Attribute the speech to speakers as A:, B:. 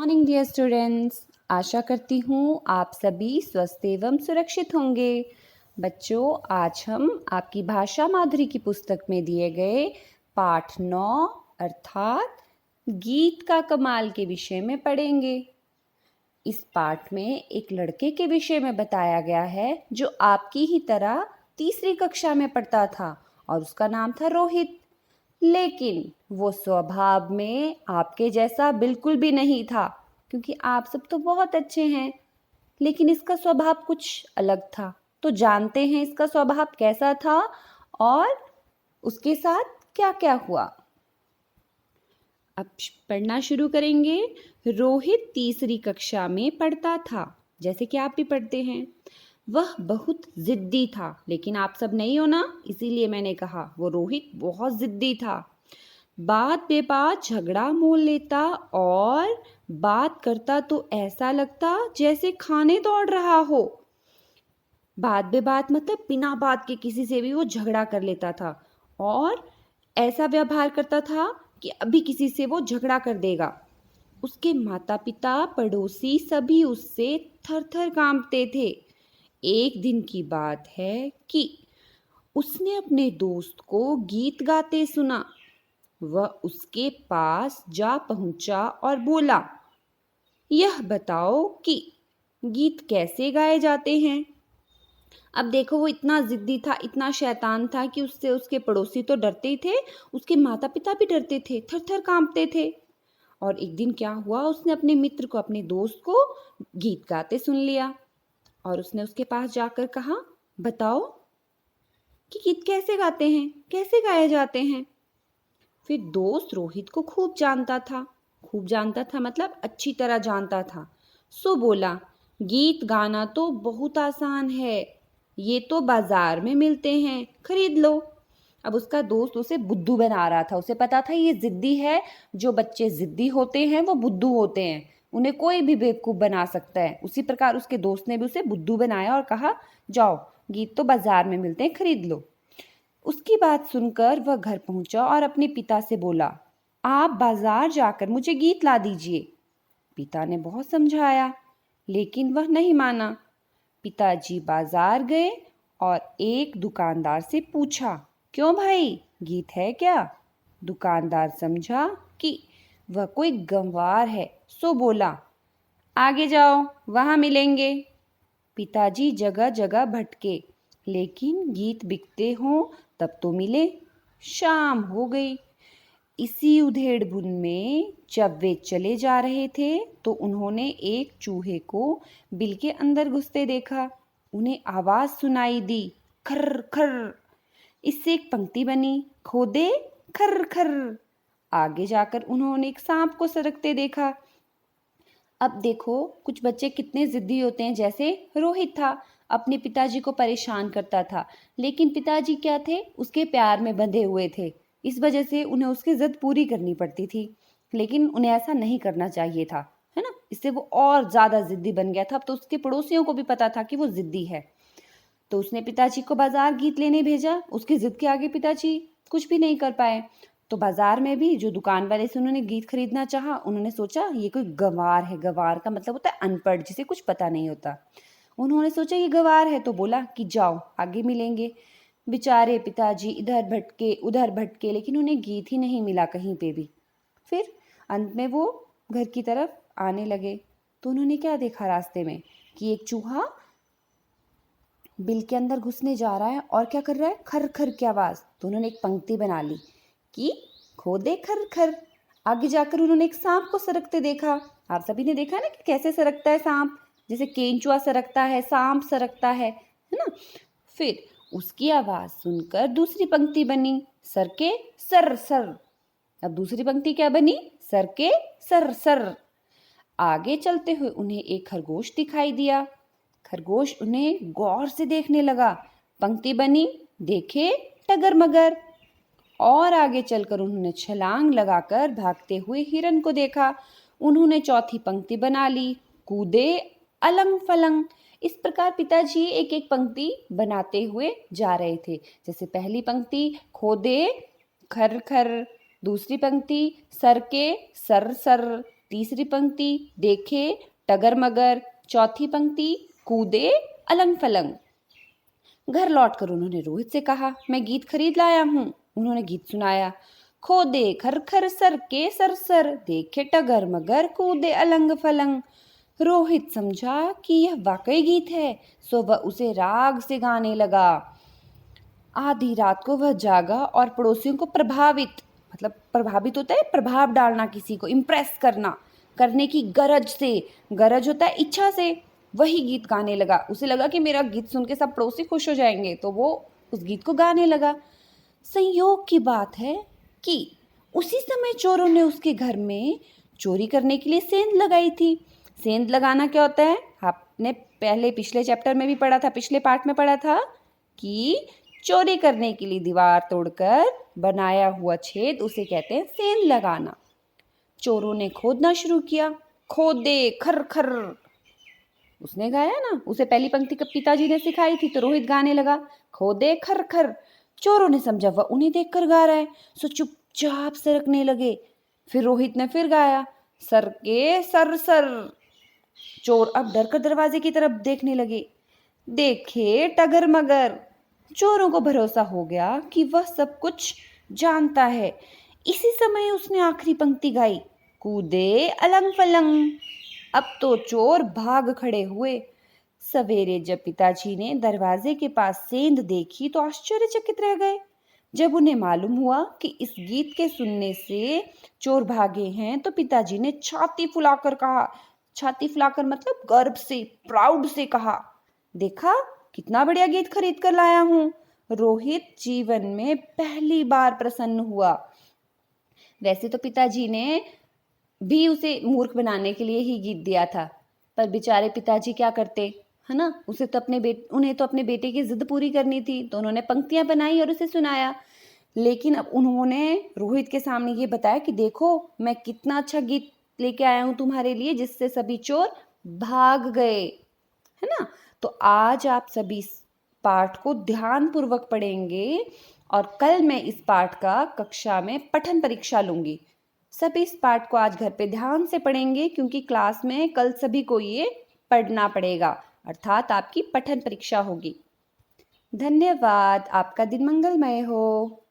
A: Morning dear students. आशा करती हूँ आप सभी स्वस्थ एवं सुरक्षित होंगे। बच्चों, आज हम आपकी भाषा माधुरी की पुस्तक में दिए गए पाठ 9 अर्थात गीत का कमाल के विषय में पढ़ेंगे। इस पाठ में एक लड़के के विषय में बताया गया है जो आपकी ही तरह तीसरी कक्षा में पढ़ता था और उसका नाम था रोहित। लेकिन वो स्वभाव में आपके जैसा बिल्कुल भी नहीं था, क्योंकि आप सब तो बहुत अच्छे हैं, लेकिन इसका स्वभाव कुछ अलग था। तो जानते हैं इसका स्वभाव कैसा था और उसके साथ क्या क्या हुआ। अब पढ़ना शुरू करेंगे। रोहित तीसरी कक्षा में पढ़ता था, जैसे कि आप भी पढ़ते हैं। वह बहुत जिद्दी था, लेकिन आप सब नहीं हो ना, इसीलिए मैंने कहा वो रोहित बहुत जिद्दी था। बात बेबात झगड़ा मोल लेता और बात करता तो ऐसा लगता जैसे खाने दौड़ रहा हो। बात बेबात मतलब बिना बात के किसी से भी वो झगड़ा कर लेता था और ऐसा व्यवहार करता था कि अभी किसी से वो झगड़ा कर देगा। उसके माता पिता पड़ोसी सभी उससे थर थर कांपते थे। एक दिन की बात है कि उसने अपने दोस्त को गीत गाते सुना। वह उसके पास जा पहुंचा और बोला, यह बताओ कि गीत कैसे गाए जाते हैं। अब देखो, वो इतना जिद्दी था, इतना शैतान था कि उससे उसके पड़ोसी तो डरते ही थे, उसके माता पिता भी डरते थे, थर थर कांपते थे। और एक दिन क्या हुआ, उसने अपने मित्र को, अपने दोस्त को गीत गाते सुन लिया और उसने उसके पास जाकर कहा, बताओ कि गीत कैसे गाते हैं, कैसे गाए जाते हैं। फिर दोस्त रोहित को खूब जानता था मतलब अच्छी तरह जानता था। सो बोला, गीत गाना तो बहुत आसान है, ये तो बाजार में मिलते हैं, खरीद लो। अब उसका दोस्त उसे बुद्धू बना रहा था, उसे पता था ये जिद्दी है। जो बच्चे जिद्दी होते हैं वो बुद्धू होते हैं, उन्हें कोई भी बेवकूफ़ बना सकता है। उसी प्रकार उसके दोस्त ने भी उसे बुद्धू बनाया और कहा, जाओ गीत तो बाजार में मिलते हैं, खरीद लो। उसकी बात सुनकर वह घर पहुंचा और अपने पिता से बोला, आप बाजार जाकर मुझे गीत ला दीजिए। पिता ने बहुत समझाया, लेकिन वह नहीं माना। पिताजी बाजार गए और एक दुकानदार से पूछा, क्यों भाई, गीत है क्या? दुकानदार समझा कि वह कोई गंवार है, सो बोला, आगे जाओ, वहां मिलेंगे। पिताजी जगह जगह भटके, लेकिन गीत बिकते हों तब तो मिले। शाम हो गई। इसी उधेड़-बुन में जब वे चले जा रहे थे तो उन्होंने एक चूहे को बिल के अंदर घुसते देखा। उन्हें आवाज सुनाई दी, खर्र खर्र। इससे एक पंक्ति बनी, खोदे खर्र खर्र। आगे जाकर उन्होंने एक सांप को सरकते देखा। अब देखो, कुछ बच्चे कितने जिद्दी होते हैं। जैसे रोहित था, अपने पिताजी को परेशान करता था, लेकिन पिताजी क्या थे, उसके प्यार में बंधे हुए थे। इस वजह से उन्हें उसकी जिद पूरी करनी पड़ती थी, लेकिन उन्हें ऐसा नहीं करना चाहिए था, है ना। इससे वो और ज़्यादा जिद्दी बन गया था। अब तो उसके पड़ोसियों को भी पता था कि वो जिद्दी है, तो उसने पिताजी को बाजार गीत लेने भेजा। उसकी जिद के आगे पिताजी कुछ भी नहीं कर पाए। तो बाजार में भी जो दुकान वाले से उन्होंने गीत खरीदना चाहा, उन्होंने सोचा ये कोई गंवार है। गंवार का मतलब होता है अनपढ़, जिसे कुछ पता नहीं होता। उन्होंने सोचा ये गंवार है, तो बोला कि जाओ आगे मिलेंगे। बेचारे पिताजी इधर भटके उधर भटके, लेकिन उन्हें गीत ही नहीं मिला कहीं पे भी। फिर अंत में वो घर की तरफ आने लगे तो उन्होंने क्या देखा रास्ते में, कि एक चूहा बिल के अंदर घुसने जा रहा है और क्या कर रहा है, खर खर की आवाज। तो उन्होंने एक पंक्ति बना ली कि खोदे खर खर। आगे जाकर उन्होंने एक सांप को सरकते देखा। आप सभी ने देखा ना कि कैसे सरकता है सांप, जैसे केंचुआ सरकता है, सांप सरकता है ना। फिर उसकी आवाज सुनकर दूसरी पंक्ति बनी, सर के सर सर। अब दूसरी पंक्ति क्या बनी, सर के सर सर। आगे चलते हुए उन्हें एक खरगोश दिखाई दिया। खरगोश उन्हें गौर से देखने लगा। पंक्ति बनी, देखे टगर मगर। और आगे चलकर उन्होंने छलांग लगाकर भागते हुए हिरन को देखा। उन्होंने चौथी पंक्ति बना ली, कूदे अलंग फलंग। इस प्रकार पिताजी एक एक पंक्ति बनाते हुए जा रहे थे। जैसे पहली पंक्ति खोदे खर खर, दूसरी पंक्ति सर के सर सर, तीसरी पंक्ति देखे टगर मगर, चौथी पंक्ति कूदे अलंग फलंग। घर लौटकर उन्होंने रोहित से कहा, मैं गीत खरीद लाया हूँ। उन्होंने गीत सुनाया, खोदे खर खर सर के सर सर, देखे टगर मगर कूदे अलंग फलंग। रोहित समझा कि यह वाकई गीत है, सो वह उसे राग से गाने लगा। आधी रात को वह जागा और पड़ोसियों को प्रभावित होता है प्रभाव डालना, किसी को इम्प्रेस करने की गरज होता है इच्छा से, वही गीत गाने लगा। उसे लगा कि मेरा गीत सुन के सब पड़ोसी खुश हो जाएंगे, तो वो उस गीत को गाने लगा। संयोग की बात है कि उसी समय चोरों ने उसके घर में चोरी करने के लिए सेंध लगाई थी। सेंध लगाना क्या होता है? आपने पहले पिछले चैप्टर में भी पढ़ा था, पिछले पार्ट में पढ़ा था कि चोरी करने के लिए दीवार तोड़कर बनाया हुआ छेद, उसे कहते हैं सेंध लगाना। चोरों ने खोदना शुरू किया, खोदे खर खर। उसने गाया ना, उसे पहली पंक्ति पिताजी ने सिखाई थी, तो रोहित गाने लगा, खोदे खर खर। चोरों ने समझा वह उन्हें देखकर गा रहा है, सो चुपचाप सरकने लगे। फिर रोहित ने फिर गाया, सर के सर सर। चोर अब डरकर दरवाजे की तरफ देखने लगे, देखे टगर मगर। चोरों को भरोसा हो गया कि वह सब कुछ जानता है। इसी समय उसने आखिरी पंक्ति गाई, कूदे अलंग फलंग। अब तो चोर भाग खड़े हुए। सवेरे जब पिताजी ने दरवाजे के पास सेंध देखी तो आश्चर्यचकित रह गए। जब उन्हें मालूम हुआ कि इस गीत के सुनने से चोर भागे हैं, तो पिताजी ने छाती फुलाकर मतलब गर्व से, प्राउड से कहा, देखा कितना बढ़िया गीत खरीद कर लाया हूँ। रोहित जीवन में पहली बार प्रसन्न हुआ। वैसे तो पिताजी ने भी उसे मूर्ख बनाने के लिए ही गीत दिया था, पर बेचारे पिताजी क्या करते, है ना, उन्हें तो अपने बेटे की जिद पूरी करनी थी, तो उन्होंने पंक्तियां बनाई और उसे सुनाया। लेकिन अब उन्होंने रोहित के सामने ये बताया कि देखो मैं कितना अच्छा गीत लेके आया हूँ तुम्हारे लिए, जिससे सभी चोर भाग गए, है ना। तो आज आप सभी इस पाठ को ध्यान पूर्वक पढ़ेंगे और कल मैं इस पाठ का कक्षा में पठन परीक्षा लूंगी। सभी इस पाठ को आज घर पे ध्यान से पढ़ेंगे, क्योंकि क्लास में कल सभी को ये पढ़ना पड़ेगा, अर्थात आपकी पठन परीक्षा होगी। धन्यवाद। आपका दिन मंगलमय हो।